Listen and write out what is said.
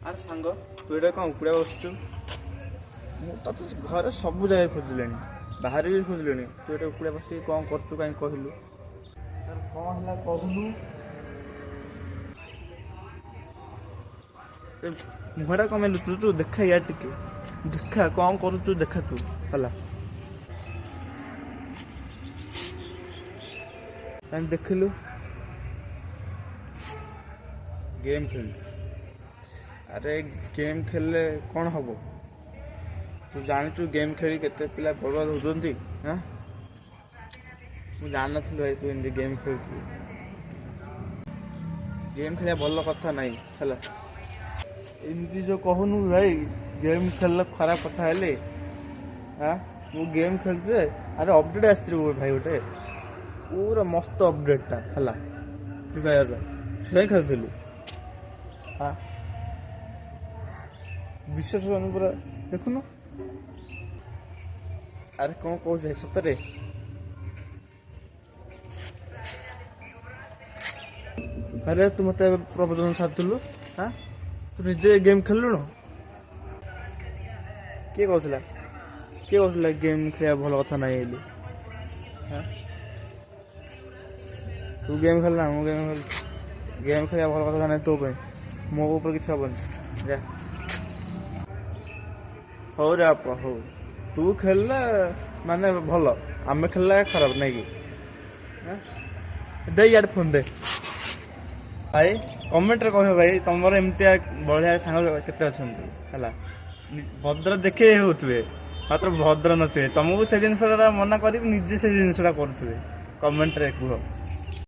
ଆରେ ସାଙ୍ଗ ତୁ ଏଇଟା କ'ଣ ଉକୁଡ଼ା ବସୁଛୁ? ମୁଁ ତତେ ଘରେ ସବୁ ଜାଗାରେ ଖୋଜିଲେଣି, ବାହାରେ ବି ଖୋଜିଲେଣି। ତୁ ଏଇଟା ଉକୁଡ଼ା ବସିକି କ'ଣ କରୁଛୁ କାହିଁ କହିଲୁ? ତାର କ'ଣ ହେଲା କହୁନୁ? ମୁହଁଟା କ'ଣ ପାଇଁ ଲୁଚୁଛୁ? ଦେଖା ୟାର ଟିକେ ଦେଖା କ'ଣ କରୁଛୁ, ଦେଖା ତୁ ହେଲା। କାହିଁ ଦେଖିଲୁ गेम खेल। अरे गेम खेलले कौन हम? तू जानचु गेम खेली केते पिला बर्बाद होती? हाँ मुझे जान नी भाई तू एमती गेम खेल। गेम खेल भल कथा नहीं है एमती जो कहूनु भाई गेम खेल खराब कथा है। हाँ मु गेम खेल। अरे अपडेट आस भाई गोटे पूरा मस्त अपडेटा है फ्री फायर से खेलु। हाँ विश्वास पूरा देखुन। अरे कौन कह सतरे? अरे तू मत प्रवचन छाड़ू। हाँ तू निजे गेम खेलु? किए कहला गेम खेल भल कथा ना? हाँ तू गेम खेलना मु गेम खेल भल कथा ना तो मो ऊपर किसी हेनी जा। हो रे आप हो तू खेलला माने भल आम खेलला खराब नहीं कि? दे यार फोन दे भाई कमेंट रे कह भाई तुम एमती बढ़िया सांग केते अच्छे है भद्र देखे होते मात्र भद्र नथे। तुमको से जिनसा मना कर निजे से जिनसा करुवे कमेंट रे कह।